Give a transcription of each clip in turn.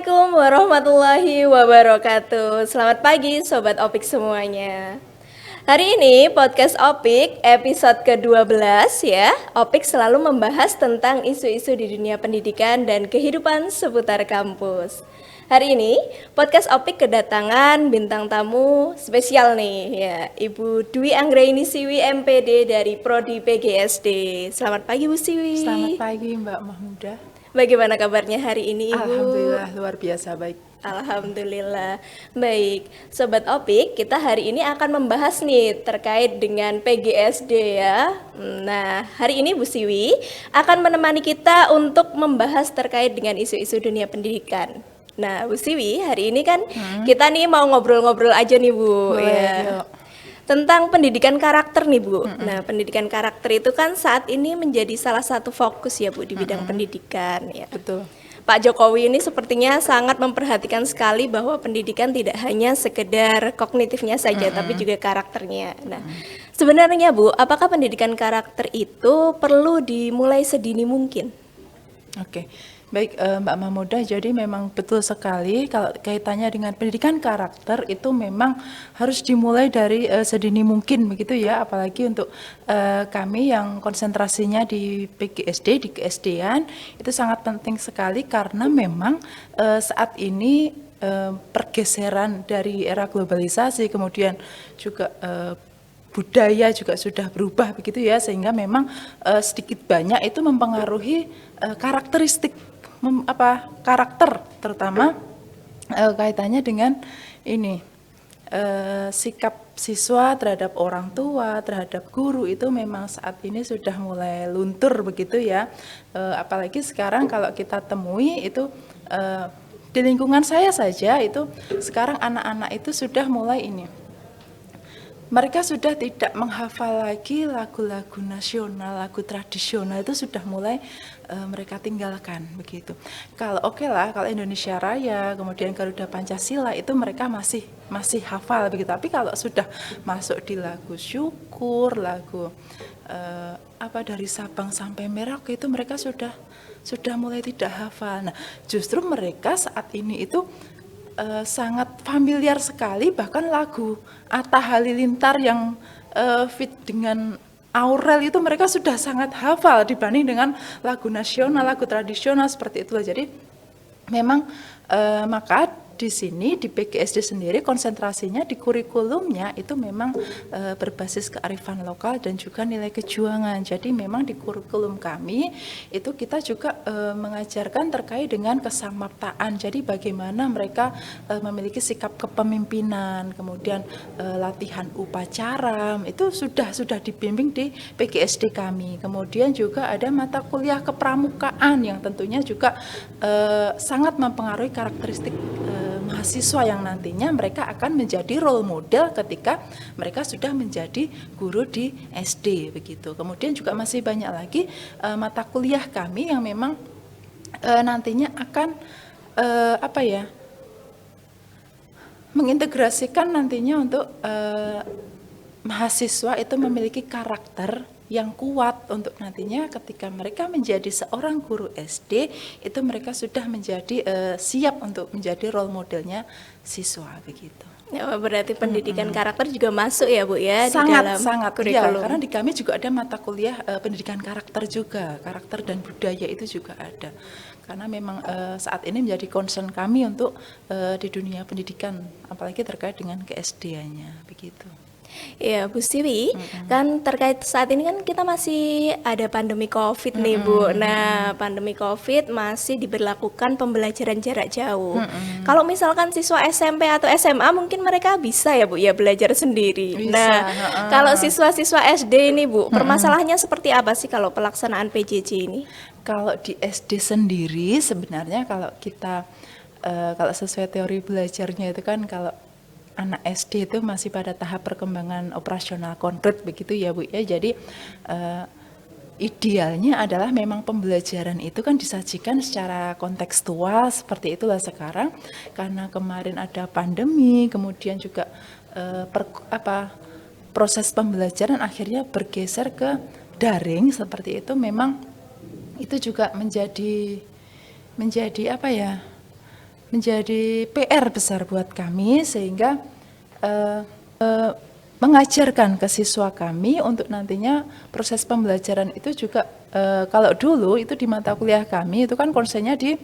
Assalamualaikum warahmatullahi wabarakatuh. Selamat pagi Sobat Opik semuanya. Hari ini podcast Opik episode ke-12 ya. Opik selalu membahas tentang isu-isu di dunia pendidikan dan kehidupan seputar kampus. Hari ini podcast Opik kedatangan bintang tamu spesial nih ya, Ibu Dwi Anggraini Siwi MPD dari Prodi PGSD. Selamat pagi Bu Selamat Siwi. pagi Mbak Mahmudah. Bagaimana kabarnya hari ini Ibu? Alhamdulillah luar biasa baik. Alhamdulillah. Baik, Sobat Opik, kita hari ini akan membahas nih terkait dengan PGSD ya. Nah, hari ini Bu Siwi akan menemani kita untuk membahas terkait dengan isu-isu dunia pendidikan. Nah, Bu Siwi, hari ini kan kita nih mau ngobrol-ngobrol aja nih Bu. Boleh, Ya. yuk. Tentang pendidikan karakter nih Bu. Nah, pendidikan karakter itu kan saat ini menjadi salah satu fokus ya Bu di bidang pendidikan ya. Betul. Pak Jokowi ini sepertinya sangat memperhatikan sekali bahwa pendidikan tidak hanya sekedar kognitifnya saja, tapi juga karakternya. Nah, sebenarnya Bu, apakah pendidikan karakter itu perlu dimulai sedini mungkin? Oke. Baik Mbak Mahmudah, jadi memang betul sekali kalau kaitannya dengan pendidikan karakter itu memang harus dimulai dari sedini mungkin begitu ya, apalagi untuk kami yang konsentrasinya di PGSD, di keSD-an itu sangat penting sekali karena memang saat ini pergeseran dari era globalisasi kemudian juga budaya juga sudah berubah begitu ya, sehingga memang sedikit banyak itu mempengaruhi karakteristik karakter, terutama kaitannya dengan ini sikap siswa terhadap orang tua, terhadap guru itu memang saat ini sudah mulai luntur begitu ya. Apalagi sekarang kalau kita temui itu di lingkungan saya saja itu sekarang anak-anak itu sudah mulai ini. Mereka sudah tidak menghafal lagi lagu-lagu nasional, lagu tradisional itu sudah mulai mereka tinggalkan begitu. Kalau oke lah, kalau Indonesia Raya, kemudian Garuda Pancasila itu mereka masih hafal begitu. Tapi kalau sudah masuk di lagu syukur, lagu dari Sabang sampai Merauke itu mereka sudah mulai tidak hafal. Nah, justru mereka saat ini itu sangat familiar sekali, bahkan lagu Atta Halilintar yang fit dengan Aurel itu mereka sudah sangat hafal dibanding dengan lagu nasional, lagu tradisional seperti itulah. Jadi memang maka di sini di PGSD sendiri konsentrasinya di kurikulumnya itu memang berbasis kearifan lokal dan juga nilai kejuangan. Jadi memang di kurikulum kami itu kita juga mengajarkan terkait dengan kesamaptaan. Jadi bagaimana mereka memiliki sikap kepemimpinan, kemudian latihan upacara itu sudah dibimbing di PGSD kami. Kemudian juga ada mata kuliah kepramukaan yang tentunya juga sangat mempengaruhi karakteristik mahasiswa yang nantinya mereka akan menjadi role model ketika mereka sudah menjadi guru di SD begitu. Kemudian juga masih banyak lagi mata kuliah kami yang memang nantinya akan mengintegrasikan nantinya untuk mahasiswa itu memiliki karakter yang kuat untuk nantinya ketika mereka menjadi seorang guru SD itu mereka sudah menjadi siap untuk menjadi role modelnya siswa begitu. Ya, berarti pendidikan karakter juga masuk ya Bu ya di dalam Sangat kurikulum. ya, karena di kami juga ada mata kuliah pendidikan karakter juga, karakter dan budaya itu juga ada. Karena memang saat ini menjadi concern kami untuk di dunia pendidikan, apalagi terkait dengan keSD-nya begitu. Ya Bu Siwi, kan terkait saat ini kan kita masih ada pandemi COVID nih Bu. Nah, pandemi COVID masih diberlakukan pembelajaran jarak jauh. Kalau misalkan siswa SMP atau SMA mungkin mereka bisa ya Bu ya belajar sendiri. Bisa, Nah, kalau siswa-siswa SD ini Bu, permasalahannya seperti apa sih kalau pelaksanaan PJJ ini? Kalau di SD sendiri sebenarnya kalau kita kalau sesuai teori belajarnya itu kan kalau anak SD itu masih pada tahap perkembangan operasional konkret begitu ya Bu ya. Jadi idealnya adalah memang pembelajaran itu kan disajikan secara kontekstual seperti itulah sekarang karena kemarin ada pandemi kemudian juga proses pembelajaran akhirnya bergeser ke daring seperti itu memang itu juga menjadi menjadi PR besar buat kami sehingga eh, mengajarkan ke siswa kami untuk nantinya proses pembelajaran itu juga kalau dulu itu di mata kuliah kami itu kan konsennya di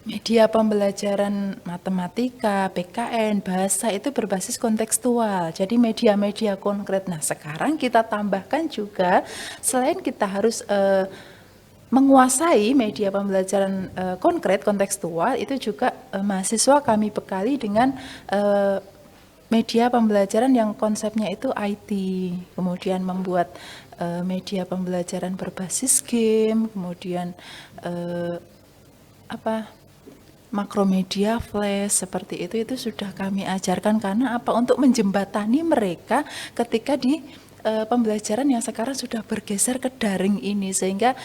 media pembelajaran matematika, PKN, bahasa itu berbasis kontekstual. Jadi media-media konkret. Nah, sekarang kita tambahkan juga selain kita harus menguasai media pembelajaran konkret kontekstual, itu juga mahasiswa kami bekali dengan media pembelajaran yang konsepnya itu IT, kemudian membuat media pembelajaran berbasis game, kemudian makromedia flash seperti itu sudah kami ajarkan karena apa, untuk menjembatani mereka ketika di pembelajaran yang sekarang sudah bergeser ke daring ini, sehingga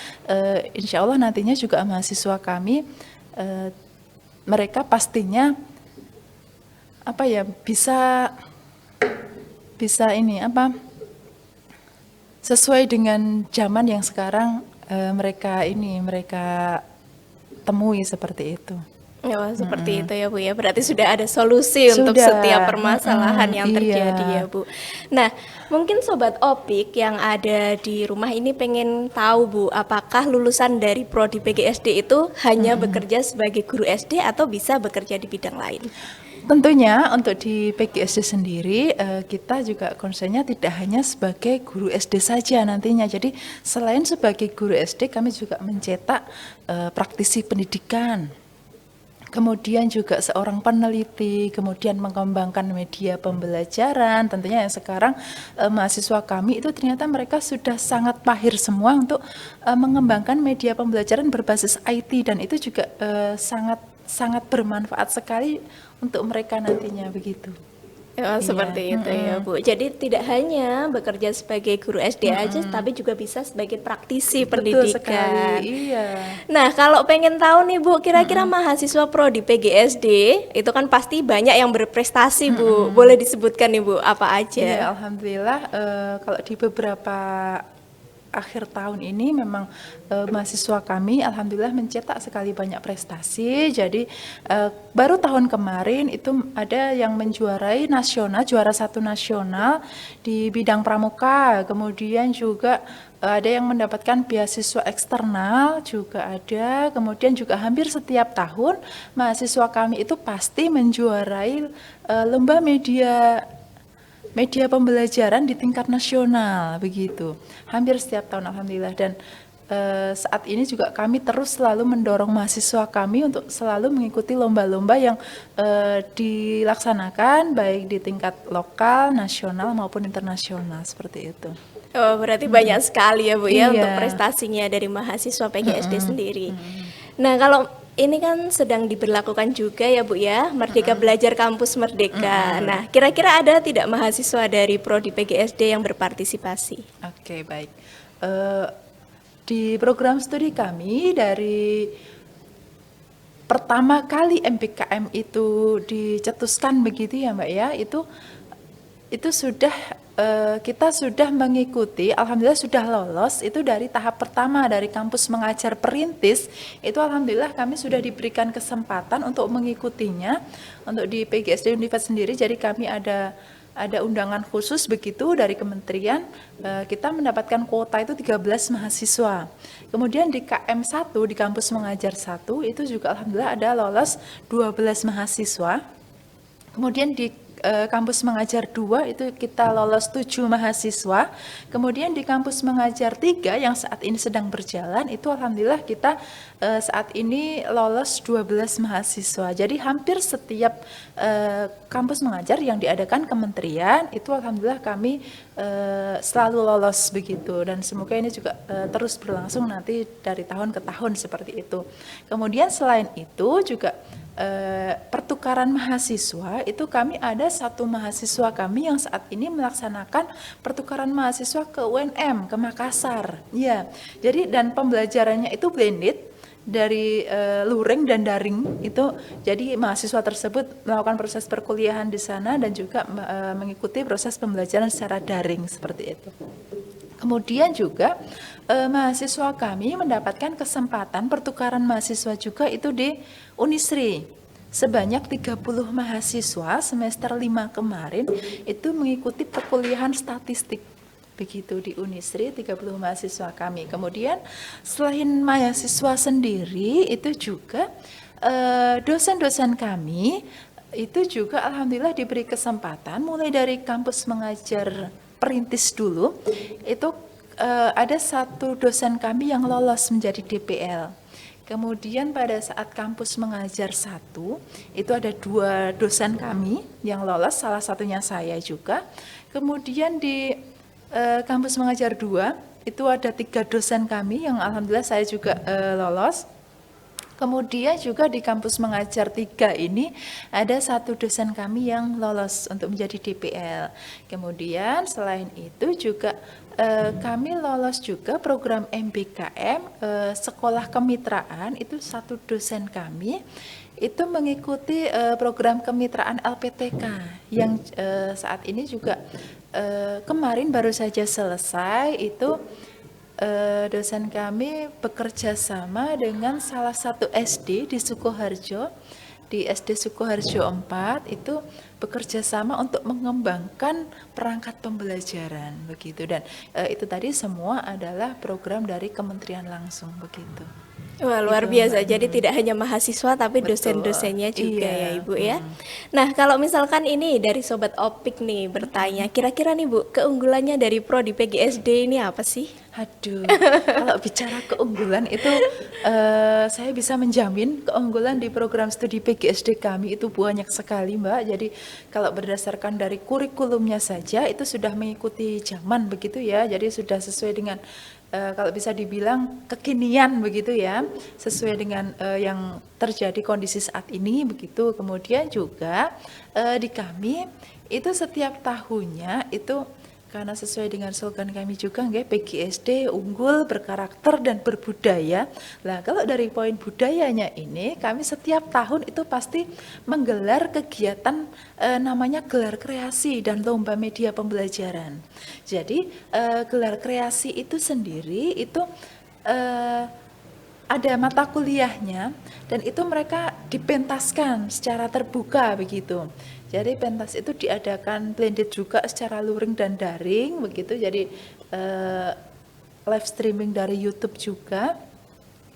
insya Allah nantinya juga mahasiswa kami mereka pastinya bisa sesuai dengan zaman yang sekarang mereka temui seperti itu. Oh, seperti itu ya Bu ya. Berarti sudah ada solusi untuk setiap permasalahan yang terjadi ya Bu. Nah, mungkin Sobat Opik yang ada di rumah ini pengen tahu Bu, apakah lulusan dari Prodi PGSD itu hanya bekerja sebagai guru SD atau bisa bekerja di bidang lain? Tentunya untuk di PGSD sendiri kita juga konsennya tidak hanya sebagai guru SD saja nantinya. Jadi selain sebagai guru SD kami juga mencetak praktisi pendidikan. Kemudian juga seorang peneliti, kemudian mengembangkan media pembelajaran. Tentunya yang sekarang mahasiswa kami itu ternyata mereka sudah sangat mahir semua untuk mengembangkan media pembelajaran berbasis IT, dan itu juga sangat bermanfaat sekali untuk mereka nantinya begitu. Oh, seperti itu ya Bu. Jadi tidak hanya bekerja sebagai guru SD aja, tapi juga bisa sebagai praktisi pendidikan. Sekali, iya. Nah, kalau pengen tahu nih Bu, kira-kira mahasiswa Prodi PGSD itu kan pasti banyak yang berprestasi Bu. Boleh disebutkan nih Bu, apa aja? Iya, alhamdulillah kalau di beberapa akhir tahun ini memang mahasiswa kami alhamdulillah mencetak sekali banyak prestasi. Jadi baru tahun kemarin itu ada yang menjuarai nasional, juara 1 nasional di bidang pramuka. Kemudian juga ada yang mendapatkan beasiswa eksternal juga ada. Kemudian juga hampir setiap tahun mahasiswa kami itu pasti menjuarai lomba media pembelajaran di tingkat nasional begitu, hampir setiap tahun alhamdulillah. Dan saat ini juga kami terus selalu mendorong mahasiswa kami untuk selalu mengikuti lomba-lomba yang dilaksanakan baik di tingkat lokal, nasional maupun internasional seperti itu. Oh, berarti banyak sekali ya Bu ya Iya. untuk prestasinya dari mahasiswa PGSD sendiri. Nah, kalau ini kan sedang diberlakukan juga ya Bu ya, Merdeka Belajar Kampus Merdeka. Nah, kira-kira ada tidak mahasiswa dari Prodi PGSD yang berpartisipasi? Oke, baik. Di program studi kami dari pertama kali MBKM itu dicetuskan begitu ya Mbak ya, itu sudah kita sudah mengikuti, alhamdulillah sudah lolos itu dari tahap pertama dari kampus mengajar perintis. Itu alhamdulillah kami sudah diberikan kesempatan untuk mengikutinya untuk di PGSD Unifat sendiri. Jadi kami ada undangan khusus begitu dari kementerian, kita mendapatkan kuota itu 13 mahasiswa. Kemudian di KM1 di kampus mengajar 1 itu juga alhamdulillah ada lolos 12 mahasiswa. Kemudian di kampus mengajar 2 itu kita lolos 7 mahasiswa. Kemudian di kampus mengajar 3 yang saat ini sedang berjalan itu alhamdulillah kita saat ini lolos 12 mahasiswa. Jadi hampir setiap kampus mengajar yang diadakan kementerian itu alhamdulillah kami selalu lolos begitu, dan semoga ini juga terus berlangsung nanti dari tahun ke tahun seperti itu. Kemudian selain itu juga pertukaran mahasiswa itu kami ada satu mahasiswa kami yang saat ini melaksanakan pertukaran mahasiswa ke UNM ke Makassar. Ya, jadi dan pembelajarannya itu blended dari luring dan daring itu. Jadi mahasiswa tersebut melakukan proses perkuliahan di sana dan juga mengikuti proses pembelajaran secara daring seperti itu. Kemudian juga mahasiswa kami mendapatkan kesempatan pertukaran mahasiswa juga itu di Unisri. Sebanyak 30 mahasiswa semester 5 kemarin itu mengikuti perkuliahan statistik. Begitu di Unisri 30 mahasiswa kami. Kemudian selain mahasiswa sendiri itu juga dosen-dosen kami itu juga alhamdulillah diberi kesempatan mulai dari kampus mengajar perintis dulu itu ada satu dosen kami yang lolos menjadi DPL. Kemudian pada saat kampus mengajar 1 itu ada 2 dosen kami yang lolos, salah satunya saya juga. Kemudian di kampus mengajar 2 itu ada 3 dosen kami yang alhamdulillah saya juga lolos. Kemudian juga di kampus mengajar 3 ini ada 1 dosen kami yang lolos untuk menjadi DPL. Kemudian selain itu juga kami lolos juga program MBKM sekolah kemitraan, itu 1 dosen kami itu mengikuti program kemitraan LPTK yang saat ini juga kemarin baru saja selesai. Itu dosen kami bekerja sama dengan salah satu SD di Sukoharjo, di SD Sukoharjo 4 itu bekerja sama untuk mengembangkan perangkat pembelajaran begitu, dan itu tadi semua adalah program dari kementerian langsung begitu. Wah, luar biasa. Jadi tidak hanya mahasiswa tapi dosen-dosennya juga ya Ibu ya. Nah, kalau misalkan ini dari Sobat Opik nih bertanya, kira-kira nih Bu, keunggulannya dari Prodi PGSD ini apa sih? Aduh, kalau bicara keunggulan itu saya bisa menjamin keunggulan di program studi PGSD kami itu banyak sekali Mbak. Jadi kalau berdasarkan dari kurikulumnya saja itu sudah mengikuti zaman begitu ya. Jadi sudah sesuai dengan kalau bisa dibilang kekinian begitu ya, sesuai dengan yang terjadi kondisi saat ini begitu. Kemudian juga di kami itu setiap tahunnya itu karena sesuai dengan slogan kami juga nggih, PGSD unggul, berkarakter dan berbudaya. Nah, kalau dari poin budayanya ini kami setiap tahun itu pasti menggelar kegiatan namanya gelar kreasi dan lomba media pembelajaran. Jadi gelar kreasi itu sendiri itu ada mata kuliahnya dan itu mereka dipentaskan secara terbuka begitu. Jadi pentas itu diadakan blended juga secara luring dan daring begitu. Jadi live streaming dari YouTube juga.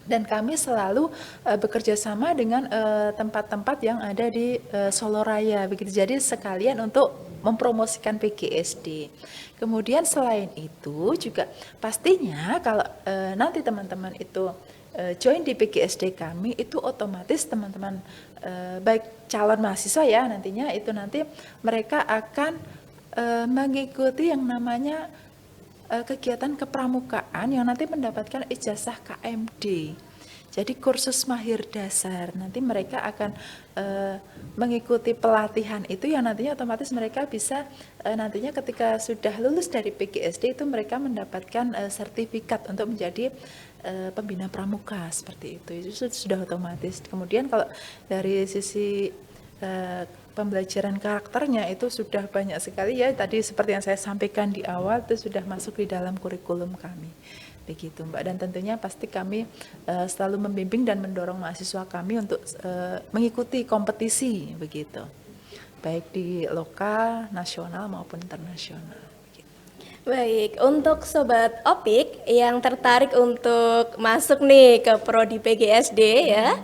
Dan kami selalu bekerja sama dengan tempat-tempat yang ada di Solo Raya begitu. Jadi sekalian untuk mempromosikan PGSD. Kemudian selain itu juga pastinya kalau nanti teman-teman itu join di PGSD kami itu otomatis teman-teman baik calon mahasiswa ya nantinya itu nanti mereka akan mengikuti yang namanya kegiatan kepramukaan yang nanti mendapatkan ijazah KMD. Jadi kursus mahir dasar, nanti mereka akan mengikuti pelatihan itu yang nantinya otomatis mereka bisa nantinya ketika sudah lulus dari PGSD itu mereka mendapatkan sertifikat untuk menjadi pembina pramuka seperti itu sudah otomatis. Kemudian kalau dari sisi pembelajaran karakternya itu sudah banyak sekali ya, tadi seperti yang saya sampaikan di awal itu sudah masuk di dalam kurikulum kami. Begitu Mbak, dan tentunya pasti kami selalu membimbing dan mendorong mahasiswa kami untuk mengikuti kompetisi begitu, baik di lokal, nasional maupun internasional. Baik, untuk Sobat Opik yang tertarik untuk masuk nih ke Prodi PGSD ya,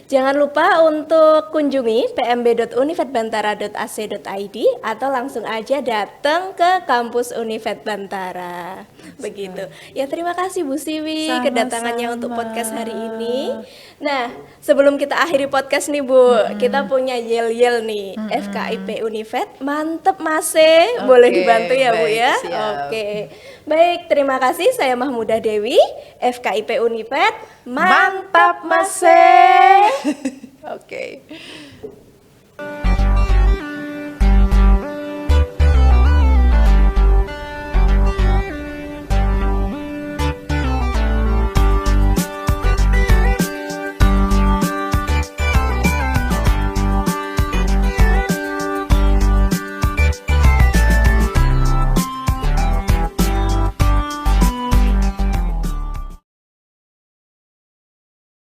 jangan lupa untuk kunjungi pmb.univedbantara.ac.id atau langsung aja datang ke kampus Univet Bantara. Begitu. Ya, terima kasih Bu Siwi kedatangannya untuk podcast hari ini. Nah, sebelum kita akhiri podcast nih Bu, kita punya yel-yel nih, FKIP Univet. Mantep Mase, boleh dibantu ya Bu ya? Oke. Baik, terima kasih. Saya Mahmudah Dewi, FKIP Univet. Mantap Mase. Oke.